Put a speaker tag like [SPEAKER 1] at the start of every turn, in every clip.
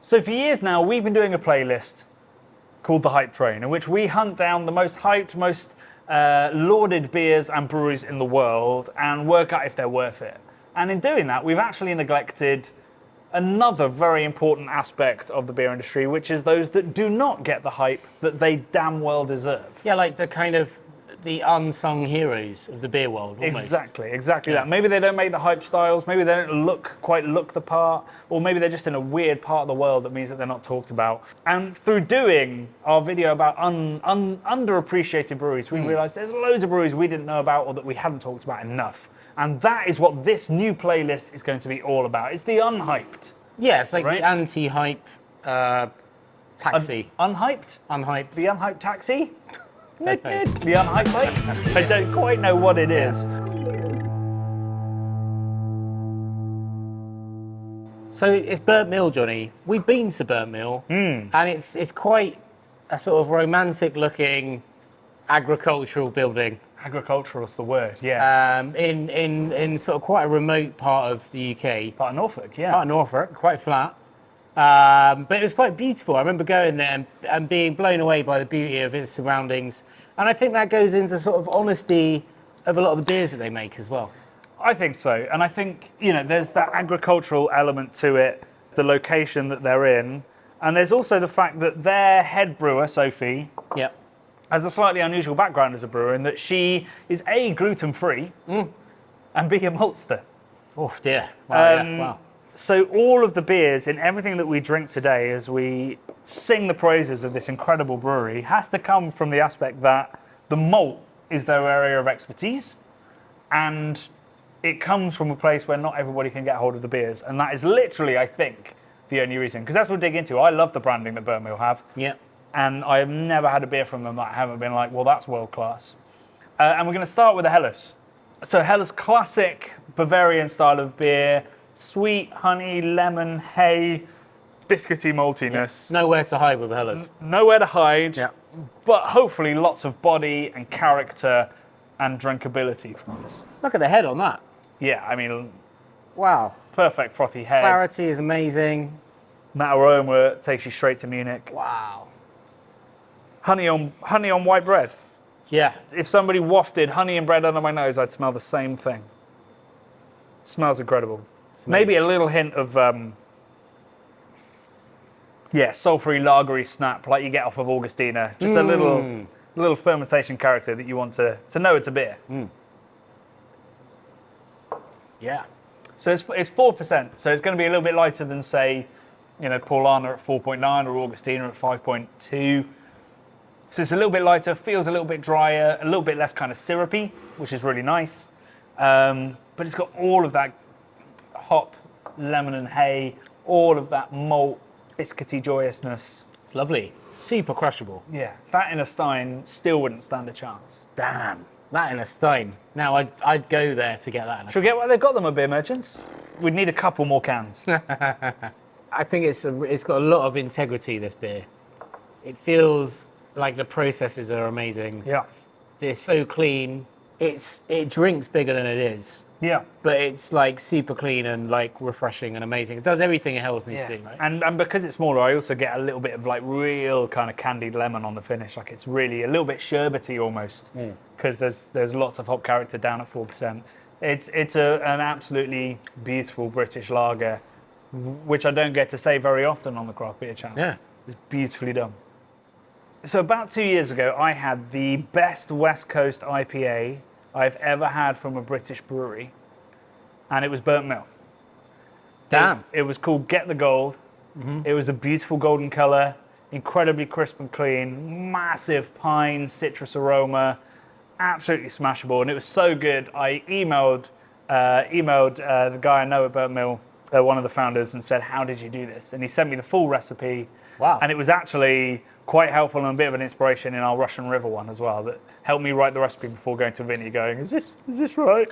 [SPEAKER 1] So for years now, we've been doing a playlist called The Hype Train, in which we hunt down the most hyped, most lauded beers and breweries in the world and work out if they're worth it. And in doing that, we've actually neglected another very important aspect of the beer industry, which is those that do not get the hype that they damn well deserve.
[SPEAKER 2] Yeah, like the unsung heroes of the beer world, almost.
[SPEAKER 1] Exactly that. Maybe they don't make the hype styles, maybe they don't quite look the part, or maybe they're just in a weird part of the world that means that they're not talked about. And through doing our video about underappreciated breweries, we realised there's loads of breweries we didn't know about or that we haven't talked about enough. And that is what this new playlist is going to be all about. It's the unhyped.
[SPEAKER 2] Yeah, it's like the anti-hype taxi.
[SPEAKER 1] Unhyped?
[SPEAKER 2] Unhyped.
[SPEAKER 1] The unhyped taxi? The unhyped bike? I don't quite know what it is.
[SPEAKER 2] So it's Burnt Mill, Johnny. We've been to Burnt Mill, and it's quite a sort of romantic-looking agricultural building.
[SPEAKER 1] Agricultural is the word, yeah.
[SPEAKER 2] In sort of quite a remote part of the UK.
[SPEAKER 1] Part of Norfolk, yeah.
[SPEAKER 2] Part of Norfolk, quite flat. But it was quite beautiful. I remember going there and being blown away by the beauty of its surroundings. And I think that goes into sort of honesty of a lot of the beers that they make as well.
[SPEAKER 1] I think so. And I think, there's that agricultural element to it, the location that they're in. And there's also the fact that their head brewer, Sophie, has a slightly unusual background as a brewer in that she is A, gluten-free, and B, a maltster.
[SPEAKER 2] Oh, dear. Wow, wow.
[SPEAKER 1] So all of the beers in everything that we drink today as we sing the praises of this incredible brewery has to come from the aspect that the malt is their area of expertise, and it comes from a place where not everybody can get hold of the beers. And that is literally, I think, the only reason. Because that's what we'll dig into. I love the branding that Burnt Mill have.
[SPEAKER 2] Yeah.
[SPEAKER 1] And I have never had a beer from them that I haven't been like, well, that's world class. And we're going to start with a Helles. So Helles, classic Bavarian style of beer. Sweet, honey, lemon, hay, biscuity maltiness.
[SPEAKER 2] Yeah. Nowhere to hide with Helles.
[SPEAKER 1] Nowhere to hide, but hopefully lots of body and character and drinkability from this.
[SPEAKER 2] Look at the head on that.
[SPEAKER 1] Yeah, I mean,
[SPEAKER 2] wow.
[SPEAKER 1] Perfect frothy head.
[SPEAKER 2] Clarity is amazing.
[SPEAKER 1] That aroma takes you straight to Munich.
[SPEAKER 2] Wow.
[SPEAKER 1] Honey on white bread.
[SPEAKER 2] Yeah.
[SPEAKER 1] If somebody wafted honey and bread under my nose, I'd smell the same thing. It smells incredible. Maybe a little hint of, sulfury, lagery snap like you get off of Augustina. Just a little fermentation character that you want to know it's a beer.
[SPEAKER 2] Yeah.
[SPEAKER 1] So it's 4%. So it's going to be a little bit lighter than, say, Paulana at 4.9 or Augustina at 5.2. So it's a little bit lighter, feels a little bit drier, a little bit less kind of syrupy, which is really nice. But it's got all of that hop, lemon and hay, all of that malt, biscuity joyousness.
[SPEAKER 2] It's lovely. Super crushable.
[SPEAKER 1] Yeah, that in a Stein still wouldn't stand a chance.
[SPEAKER 2] Damn, that in a Stein. Now I'd go there to get that in a Stein.
[SPEAKER 1] Should we get where they've got them at Beer Merchants? We'd need a couple more cans.
[SPEAKER 2] I think it's got a lot of integrity, this beer. It feels like the processes are amazing.
[SPEAKER 1] Yeah.
[SPEAKER 2] They're so clean. It drinks bigger than it is.
[SPEAKER 1] Yeah.
[SPEAKER 2] But it's like super clean and like refreshing and amazing. It does everything a Helles needs to do, right?
[SPEAKER 1] And because it's smaller, I also get a little bit of like real kind of candied lemon on the finish. Like it's really a little bit sherbety almost, because there's lots of hop character down at 4%. It's an absolutely beautiful British lager, which I don't get to say very often on the Craft Beer channel.
[SPEAKER 2] Yeah.
[SPEAKER 1] It's beautifully done. So about 2 years ago, I had the best West Coast IPA I've ever had from a British brewery, and it was Burnt Mill.
[SPEAKER 2] Damn.
[SPEAKER 1] It was called Get the Gold. It was a beautiful golden colour, incredibly crisp and clean, massive pine citrus aroma, absolutely smashable, and it was so good. I emailed the guy I know at Burnt Mill, one of the founders, and said, "How did you do this?" And he sent me the full recipe.
[SPEAKER 2] Wow.
[SPEAKER 1] And it was actually quite helpful and a bit of an inspiration in our Russian River one as well, that helped me write the recipe before going to Vinny going, is this right?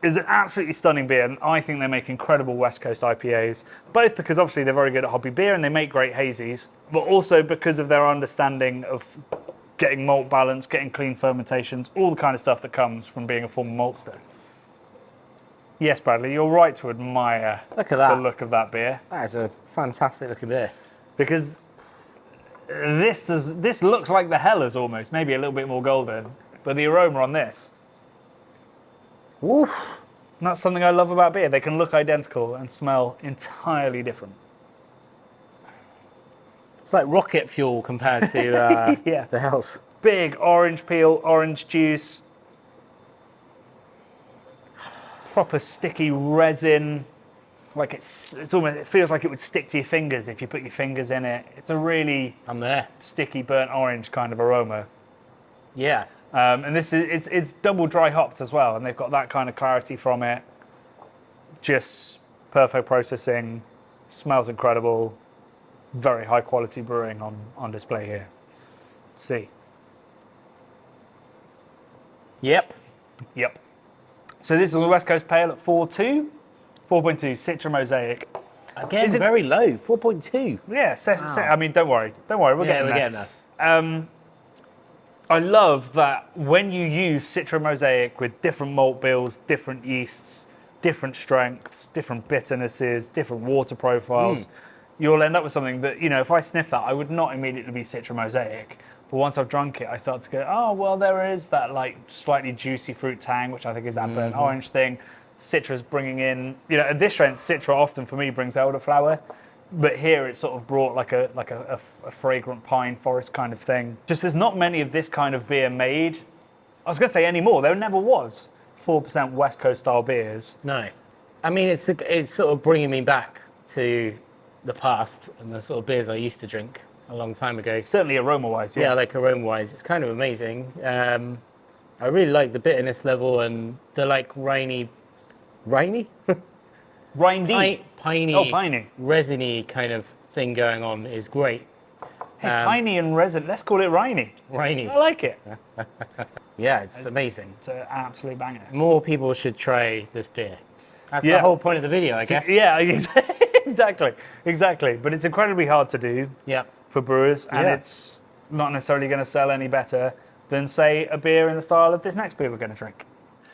[SPEAKER 1] It's an absolutely stunning beer, and I think they make incredible West Coast IPAs, both because obviously they're very good at hoppy beer and they make great hazies, but also because of their understanding of getting malt balance, getting clean fermentations, all the kind of stuff that comes from being a former maltster. Yes, Bradley, you're right to admire
[SPEAKER 2] Look at that.
[SPEAKER 1] the look of that beer,
[SPEAKER 2] That is a fantastic looking beer.
[SPEAKER 1] because this looks like the Hellers almost, maybe a little bit more golden, but the aroma on this,
[SPEAKER 2] Woof.
[SPEAKER 1] and that's something I love about beer. They can look identical and smell entirely different.
[SPEAKER 2] It's like rocket fuel compared to
[SPEAKER 1] Yeah.
[SPEAKER 2] the Hells.
[SPEAKER 1] Big orange peel, orange juice, proper sticky resin. Like it's almost, it feels like it would stick to your fingers if you put your fingers in it. It's a really
[SPEAKER 2] I'm there.
[SPEAKER 1] sticky burnt orange kind of aroma.
[SPEAKER 2] Yeah.
[SPEAKER 1] And this is it's double dry hopped as well, and they've got that kind of clarity from it. Just perfect processing, smells incredible, very high quality brewing on display here. Let's see.
[SPEAKER 2] Yep.
[SPEAKER 1] Yep. So this is a West Coast Pale at 4.2 Citra Mosaic.
[SPEAKER 2] Again,
[SPEAKER 1] Is it-
[SPEAKER 2] very low, 4.2.
[SPEAKER 1] Yeah, I mean, don't worry, we're
[SPEAKER 2] Yeah,
[SPEAKER 1] getting
[SPEAKER 2] we're
[SPEAKER 1] there.
[SPEAKER 2] getting there.
[SPEAKER 1] I love that when you use Citra Mosaic with different malt bills, different yeasts, different strengths, different bitternesses, different water profiles, you'll end up with something that, you know, if I sniff that, I would not immediately be Citra Mosaic. But once I've drunk it, I start to go, oh, well, there is that like slightly juicy fruit tang, which I think is that burnt orange thing. Citra's bringing in, you know, at this strength, Citra often for me brings elderflower. But here it's sort of brought like a fragrant pine forest kind of thing. Just there's not many of this kind of beer made. I was going to say anymore. There never was 4% West Coast style beers.
[SPEAKER 2] No. I mean, it's sort of bringing me back to the past and the sort of beers I used to drink a long time ago.
[SPEAKER 1] Certainly aroma-wise,
[SPEAKER 2] Yeah, like aroma-wise, it's kind of amazing. I really like the bitterness level and the like rainy,
[SPEAKER 1] Rindy.
[SPEAKER 2] piney,
[SPEAKER 1] Oh, piney.
[SPEAKER 2] resiny kind of thing going on is great.
[SPEAKER 1] Hey, piney and resin. Let's call it Riney.
[SPEAKER 2] Rainy.
[SPEAKER 1] I like it.
[SPEAKER 2] Yeah, it's amazing.
[SPEAKER 1] It's an absolute banger.
[SPEAKER 2] More people should try this beer. That's
[SPEAKER 1] Yeah.
[SPEAKER 2] the whole point of the video, I guess.
[SPEAKER 1] Yeah, exactly. But it's incredibly hard to do
[SPEAKER 2] Yeah.
[SPEAKER 1] for brewers, and
[SPEAKER 2] Yeah.
[SPEAKER 1] it's not necessarily going to sell any better than, say, a beer in the style of this next beer we're going to drink.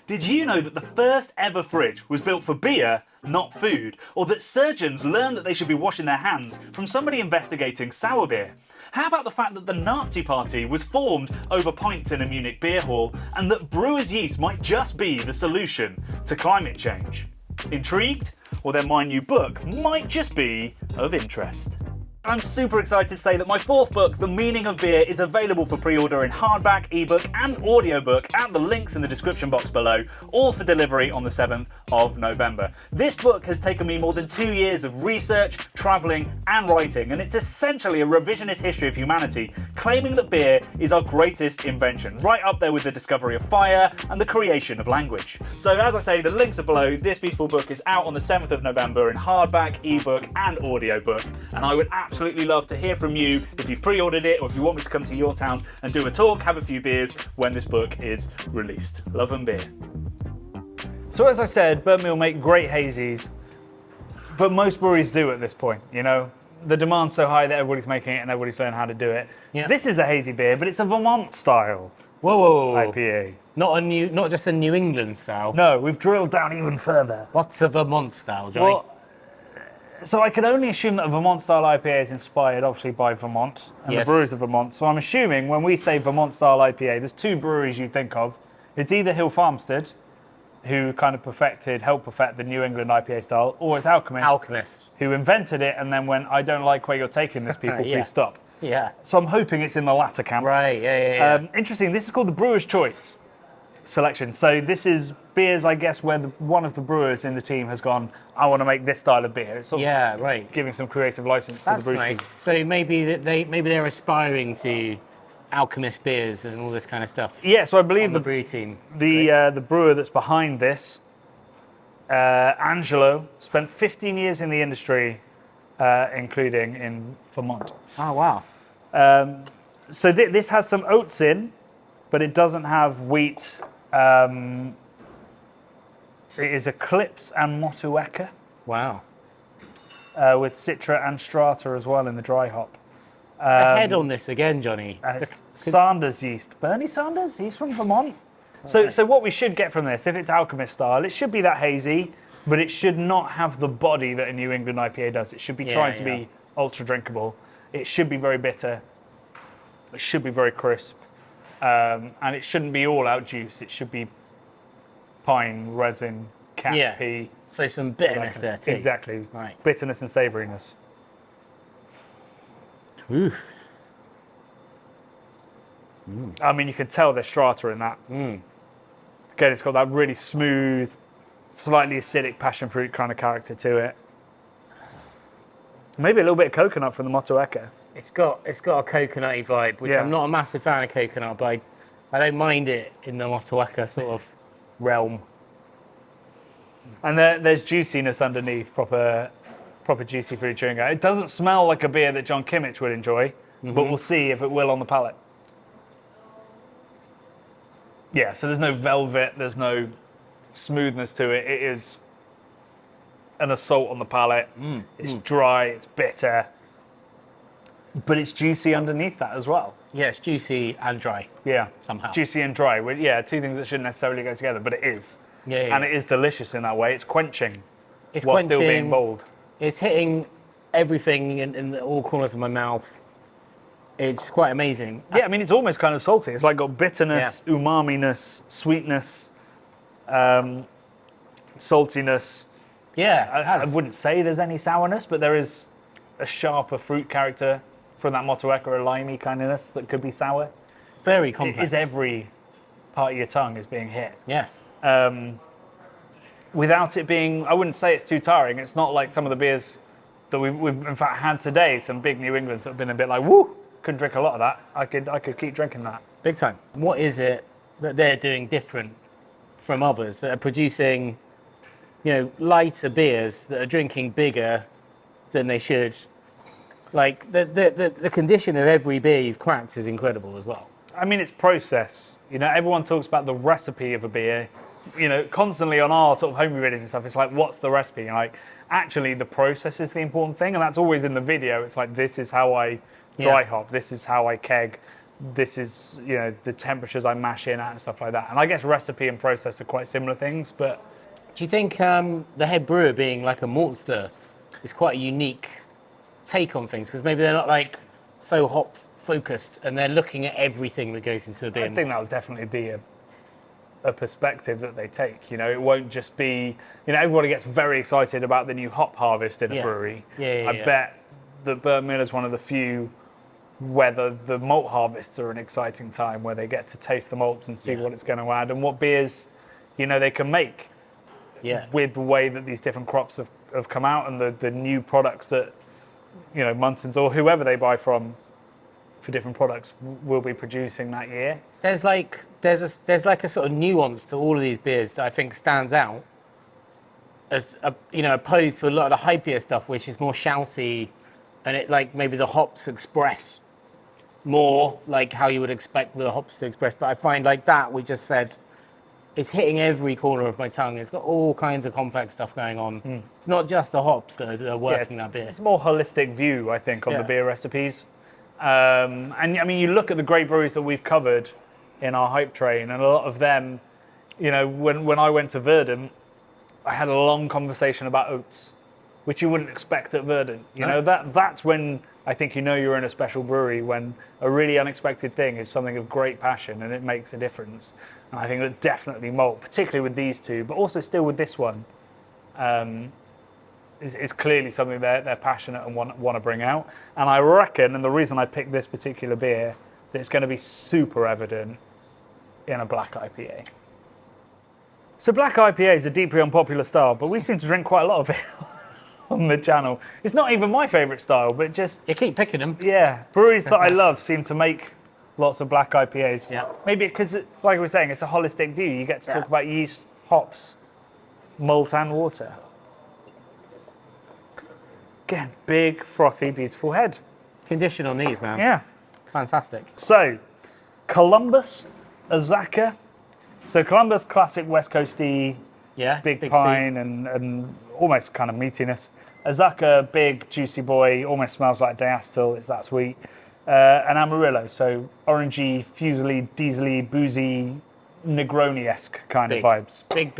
[SPEAKER 3] Did you know that the first ever fridge was built for beer, not food? Or that surgeons learned that they should be washing their hands from somebody investigating sour beer? How about the fact that the Nazi Party was formed over pints in a Munich beer hall, and that brewer's yeast might just be the solution to climate change? Intrigued? Well, then my new book might just be of interest. I'm super excited to say that my fourth book, The Meaning of Beer, is available for pre-order in hardback, ebook and audiobook at the links in the description box below, all for delivery on the 7th of November. This book has taken me more than 2 years of research, travelling and writing, and it's essentially a revisionist history of humanity, claiming that beer is our greatest invention, right up there with the discovery of fire and the creation of language. So as I say, the links are below. This beautiful book is out on the 7th of November in hardback, ebook and audiobook, and I would absolutely love to hear from you if you've pre-ordered it or if you want me to come to your town and do a talk, have a few beers when this book is released. Love and beer.
[SPEAKER 1] So as I said, Burnt Mill make great hazies, but most breweries do at this point, you know? The demand's so high that everybody's making it and everybody's learning how to do it.
[SPEAKER 2] Yeah.
[SPEAKER 1] This is a hazy beer, but it's a Vermont style
[SPEAKER 2] Whoa.
[SPEAKER 1] IPA.
[SPEAKER 2] Not just a New England style.
[SPEAKER 1] No, we've drilled down even further.
[SPEAKER 2] What's a Vermont style, Johnny?
[SPEAKER 1] Well, so I can only assume that a Vermont style IPA is inspired obviously by Vermont and
[SPEAKER 2] Yes.
[SPEAKER 1] the breweries of Vermont. So I'm assuming when we say Vermont style IPA, there's two breweries you think of. It's either Hill Farmstead, who kind of helped perfect the New England IPA style, or it's
[SPEAKER 2] Alchemist.
[SPEAKER 1] who invented it and then went, I don't like where you're taking this, people,
[SPEAKER 2] Yeah.
[SPEAKER 1] please stop.
[SPEAKER 2] Yeah.
[SPEAKER 1] So I'm hoping it's in the latter camp.
[SPEAKER 2] Right. Yeah.
[SPEAKER 1] Interesting, this is called the Brewer's Choice selection. So this is beers, I guess, where one of the brewers in the team has gone, I want to make this style of beer. It's sort of
[SPEAKER 2] Yeah. Right.
[SPEAKER 1] giving some creative license
[SPEAKER 2] That's
[SPEAKER 1] to the brew
[SPEAKER 2] nice.
[SPEAKER 1] team.
[SPEAKER 2] So maybe they're aspiring to Alchemist beers and all this kind of stuff.
[SPEAKER 1] Yeah, so I believe
[SPEAKER 2] On the
[SPEAKER 1] the
[SPEAKER 2] brew team.
[SPEAKER 1] the brewer that's behind this, Angelo, spent 15 years in the industry, including in Vermont.
[SPEAKER 2] Oh wow.
[SPEAKER 1] So this has some oats in, but it doesn't have wheat. It is Eclipse and Motueka,
[SPEAKER 2] Wow.
[SPEAKER 1] with Citra and Strata as well in the dry hop.
[SPEAKER 2] Ahead on this again, Johnny.
[SPEAKER 1] And it's Sanders yeast. Bernie Sanders, he's from Vermont. So what we should get from this, if it's Alchemist style, it should be that hazy, but it should not have the body that a New England IPA does. It should be trying to be ultra drinkable. It should be very bitter. It should be very crisp. And it shouldn't be all out juice. It should be pine, resin, cat pea.
[SPEAKER 2] So some bitterness there too.
[SPEAKER 1] Exactly.
[SPEAKER 2] Right.
[SPEAKER 1] Bitterness and savouriness.
[SPEAKER 2] Oof.
[SPEAKER 1] I mean, you can tell there's strata in that. Again, it's got that really smooth, slightly acidic passion fruit kind of character to it. Maybe a little bit of coconut from the Motueka.
[SPEAKER 2] It's got a coconutty vibe, which I'm not a massive fan of coconut, but I don't mind it in the Motueka sort of realm.
[SPEAKER 1] And there's juiciness underneath, proper juicy fruit chewing gum. It doesn't smell like a beer that John Kimmich would enjoy, but we'll see if it will on the palate. Yeah, so there's no velvet, there's no smoothness to it. It is an assault on the palate. It's dry, it's bitter, but it's juicy underneath that as well.
[SPEAKER 2] Yeah, it's juicy and dry.
[SPEAKER 1] Yeah,
[SPEAKER 2] somehow.
[SPEAKER 1] Juicy and dry. Yeah, two things that shouldn't necessarily go together, but it is.
[SPEAKER 2] Yeah.
[SPEAKER 1] And it is delicious in that way. It's quenching.
[SPEAKER 2] It's
[SPEAKER 1] while
[SPEAKER 2] quenching,
[SPEAKER 1] still being bold.
[SPEAKER 2] It's hitting everything in all corners of my mouth. It's quite amazing.
[SPEAKER 1] Yeah, I mean, it's almost kind of salty. It's like got bitterness, umami-ness, sweetness, saltiness.
[SPEAKER 2] Yeah,
[SPEAKER 1] I wouldn't say there's any sourness, but there is a sharper fruit character from that Motueka, a limey kindness that could be sour.
[SPEAKER 2] Very complex.
[SPEAKER 1] It is every part of your tongue is being hit.
[SPEAKER 2] Yeah.
[SPEAKER 1] Without it being, I wouldn't say it's too tiring. It's not like some of the beers that we've in fact had today, some big New Englands that have been a bit like, woo, couldn't drink a lot of that. I could keep drinking that.
[SPEAKER 2] Big time. What is it that they're doing different from others that are producing, lighter beers that are drinking bigger than they should? Like the condition of every beer you've cracked is incredible as well.
[SPEAKER 1] I mean, it's process. Everyone talks about the recipe of a beer. Constantly on our sort of homebrew videos and stuff, it's like, what's the recipe? And like, actually, the process is the important thing, and that's always in the video. It's like, this is how I dry hop. This is how I keg. This is, the temperatures I mash in at and stuff like that. And I guess recipe and process are quite similar things, but...
[SPEAKER 2] Do you think the head brewer being like a maltster is quite a unique take on things? Because maybe they're not like so hop focused and they're looking at everything that goes into a beer.
[SPEAKER 1] I think that'll definitely be a perspective that they take. It won't just be, everybody gets very excited about the new hop harvest in a brewery. I bet that Burt Miller's one of the few where the malt harvests are an exciting time, where they get to taste the malts and see what it's going to add and what beers, they can make with the way that these different crops have come out and the new products that, Muntons or whoever they buy from for different products will be producing that year.
[SPEAKER 2] There's like a sort of nuance to all of these beers that I think stands out as opposed to a lot of the hypier stuff, which is more shouty, and it like maybe the hops express more like how you would expect the hops to express. But I find like that we just said it's hitting every corner of my tongue. It's got all kinds of complex stuff going on. It's not just the hops that are working that beer.
[SPEAKER 1] It's a more holistic view, I think, on the beer recipes. And I mean, you look at the great breweries that we've covered in our hype train, and a lot of them, when I went to Verdant, I had a long conversation about oats, which you wouldn't expect at Verdant. That's when I think you're in a special brewery, when a really unexpected thing is something of great passion and it makes a difference. And I think that definitely malt, particularly with these two, but also still with this one, is clearly something they're passionate and want to bring out. And I reckon, and the reason I picked this particular beer, that it's going to be super evident in a black IPA. So black IPA is a deeply unpopular style, but we seem to drink quite a lot of it on the channel. It's not even my favourite style, but just...
[SPEAKER 2] You keep picking them.
[SPEAKER 1] Yeah, breweries that I love seem to make lots of black IPAs.
[SPEAKER 2] Yeah.
[SPEAKER 1] Maybe because, like we were saying, it's a holistic view. You get to talk about yeast, hops, malt and water. Again, big, frothy, beautiful head.
[SPEAKER 2] Condition on these, man.
[SPEAKER 1] Yeah.
[SPEAKER 2] Fantastic.
[SPEAKER 1] So, Columbus, Azaka. So Columbus, classic West Coasty, big pine and almost kind of meatiness. Azaka, big, juicy boy, almost smells like diacetyl, it's that sweet. And Amarillo, so orangey, fusely, diesely, boozy, Negroni-esque kind
[SPEAKER 2] Big.
[SPEAKER 1] of vibes.
[SPEAKER 2] Big.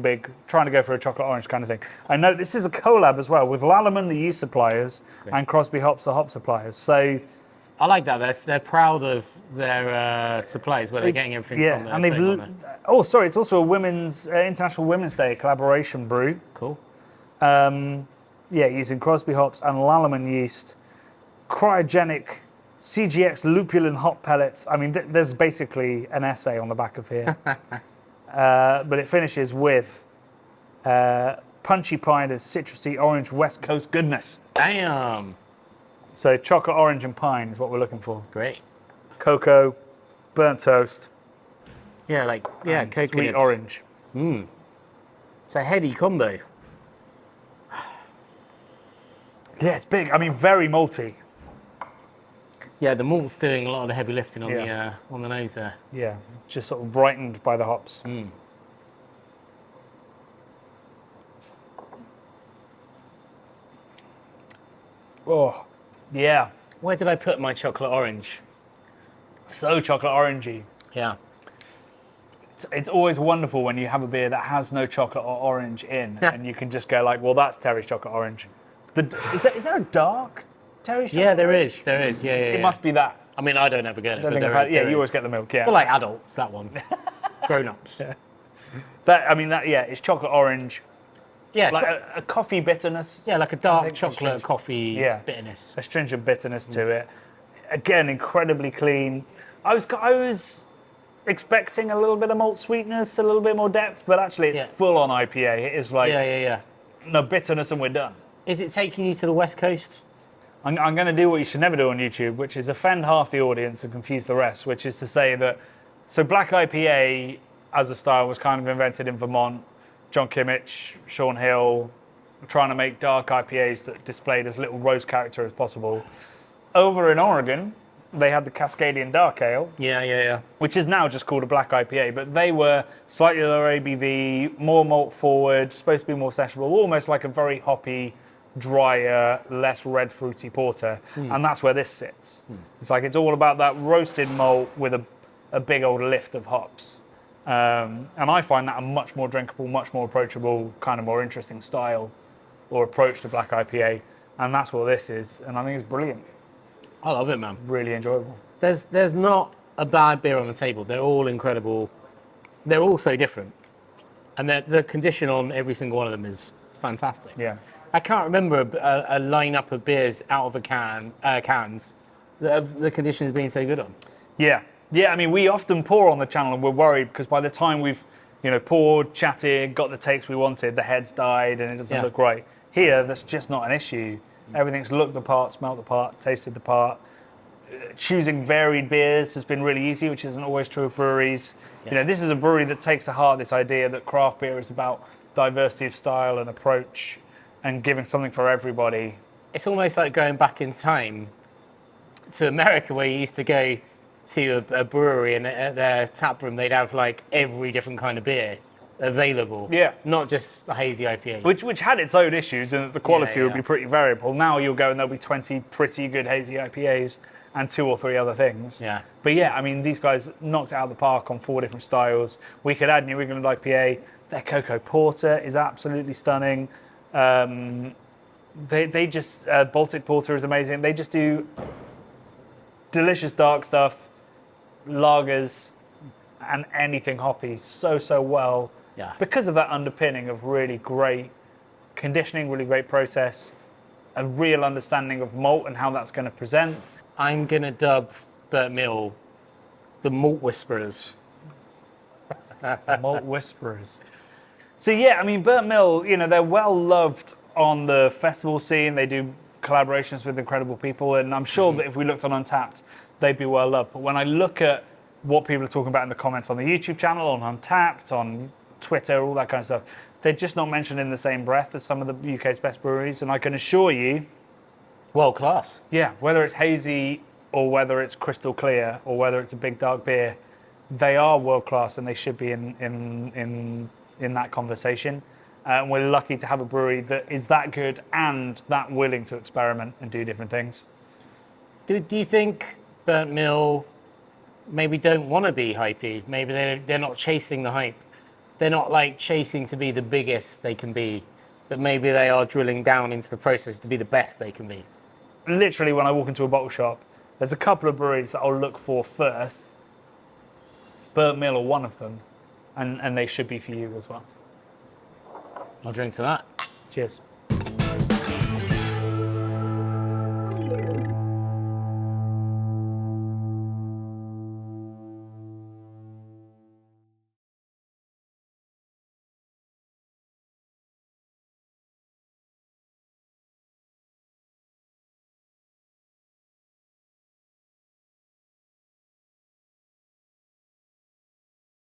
[SPEAKER 1] Big. Trying to go for a chocolate orange kind of thing. I know this is a collab as well with Lallemand, the yeast suppliers, and Crosby Hops, the hop suppliers. So
[SPEAKER 2] I like that. They're proud of their supplies where they're getting everything from.
[SPEAKER 1] and they've. Oh, sorry, it's also a women's International Women's Day collaboration brew.
[SPEAKER 2] Cool.
[SPEAKER 1] Using Crosby hops and Lallemand yeast, cryogenic CGX lupulin hop pellets. I mean, there's basically an essay on the back of here. But it finishes with punchy pine and citrusy orange West Coast goodness.
[SPEAKER 2] Damn.
[SPEAKER 1] So chocolate, orange, and pine is what we're looking for.
[SPEAKER 2] Great.
[SPEAKER 1] Cocoa, burnt toast,
[SPEAKER 2] Yeah,
[SPEAKER 1] and
[SPEAKER 2] coconut.
[SPEAKER 1] sweet orange.
[SPEAKER 2] It's a heady combo.
[SPEAKER 1] Yeah, it's big. I mean, very malty.
[SPEAKER 2] Yeah, the malt's doing a lot of the heavy lifting on the nose there.
[SPEAKER 1] Yeah, just sort of brightened by the hops. Oh, yeah.
[SPEAKER 2] Where did I put my chocolate orange?
[SPEAKER 1] So chocolate orangey.
[SPEAKER 2] Yeah.
[SPEAKER 1] It's always wonderful when you have a beer that has no chocolate or orange in, and you can just go like, well, that's Terry's chocolate orange. Is there a dark Terry's chocolate?
[SPEAKER 2] Yeah, there is. Yeah,
[SPEAKER 1] It must be that.
[SPEAKER 2] I mean, I don't ever get it.
[SPEAKER 1] I
[SPEAKER 2] But
[SPEAKER 1] think
[SPEAKER 2] there,
[SPEAKER 1] I've had-
[SPEAKER 2] there
[SPEAKER 1] you always
[SPEAKER 2] is.
[SPEAKER 1] get the milk.
[SPEAKER 2] It's
[SPEAKER 1] Yeah.
[SPEAKER 2] for like adults, that one. Grown-ups.
[SPEAKER 1] It's chocolate orange,
[SPEAKER 2] Yeah, it's
[SPEAKER 1] like
[SPEAKER 2] got-
[SPEAKER 1] a coffee bitterness.
[SPEAKER 2] like a dark
[SPEAKER 1] think
[SPEAKER 2] chocolate
[SPEAKER 1] it's-
[SPEAKER 2] coffee
[SPEAKER 1] Yeah.
[SPEAKER 2] bitterness.
[SPEAKER 1] Astringent bitterness to it. Again, incredibly clean. I was expecting a little bit of malt sweetness, a little bit more depth, but actually it's
[SPEAKER 2] Yeah.
[SPEAKER 1] full on IPA. It is like
[SPEAKER 2] Yeah.
[SPEAKER 1] no bitterness and we're done.
[SPEAKER 2] Is it taking you to the West Coast?
[SPEAKER 1] I'm going to do what you should never do on YouTube, which is offend half the audience and confuse the rest, which is to say that, so black IPA as a style was kind of invented in Vermont. John Kimmich, Sean Hill, trying to make dark IPAs that displayed as little rose character as possible. Over in Oregon, they had the Cascadian Dark Ale,
[SPEAKER 2] Yeah.
[SPEAKER 1] which is now just called a black IPA, but they were slightly lower ABV, more malt forward, supposed to be more sessionable, almost like a very hoppy, drier, less red fruity porter, and that's where this sits. It's like it's all about that roasted malt with a big old lift of hops. And I find that a much more drinkable, much more approachable, kind of more interesting style or approach to black IPA, and that's what this is, and I think it's brilliant,
[SPEAKER 2] I love it, man.
[SPEAKER 1] really enjoyable.
[SPEAKER 2] There's not a bad beer on the table. They're all incredible. They're all so different. And the condition on every single one of them is fantastic.
[SPEAKER 1] Yeah.
[SPEAKER 2] I can't remember a lineup of beers out of cans that the condition has been so good on.
[SPEAKER 1] Yeah. I mean, we often pour on the channel, and we're worried because by the time we've, poured, chatted, got the takes we wanted, the head's died, and it doesn't look right. Here, that's just not an issue. Everything's looked the part, smelt the part, tasted the part. Choosing varied beers has been really easy, which isn't always true of breweries. This is a brewery that takes to heart this idea that craft beer is about diversity of style and approach, and giving something for everybody.
[SPEAKER 2] It's almost like going back in time to America, where you used to go to a brewery and at their tap room they'd have like every different kind of beer available.
[SPEAKER 1] Yeah.
[SPEAKER 2] Not just the hazy IPAs.
[SPEAKER 1] Which had its own issues, and the quality would
[SPEAKER 2] Yeah.
[SPEAKER 1] be pretty variable. Now you'll go and there'll be 20 pretty good hazy IPAs and 2 or 3 other things.
[SPEAKER 2] Yeah.
[SPEAKER 1] But I mean, these guys knocked it out of the park on 4 different styles. We could add New England IPA. Their cocoa porter is absolutely stunning. They just Baltic porter is amazing. They just do delicious dark stuff, lagers, and anything hoppy so well.
[SPEAKER 2] Yeah.
[SPEAKER 1] Because of that underpinning of really great conditioning, really great process, a real understanding of malt and how that's going to present.
[SPEAKER 2] I'm going to dub Burt Mill the Malt Whisperers.
[SPEAKER 1] Malt whisperers. So I mean, Burt Mill, they're well loved on the festival scene. They do collaborations with incredible people, and I'm sure that if we looked on Untapped, they'd be well loved. But when I look at what people are talking about in the comments on the YouTube channel, on Untapped, on Twitter, all that kind of stuff, they're just not mentioned in the same breath as some of the UK's best breweries. And I can assure you,
[SPEAKER 2] World class.
[SPEAKER 1] whether it's hazy or whether it's crystal clear or whether it's a big dark beer, they are world class and they should be in that conversation. And we're lucky to have a brewery that is that good and that willing to experiment and do different things.
[SPEAKER 2] Do you think Burnt Mill maybe don't want to be hypey. Maybe they're not chasing the hype. They're not like chasing to be the biggest they can be, but maybe they are drilling down into the process to be the best they can be.
[SPEAKER 1] Literally, when I walk into a bottle shop, there's a couple of breweries that I'll look for first. Burt Mill are one of them, and they should be for you as well.
[SPEAKER 2] I'll drink to that.
[SPEAKER 1] Cheers.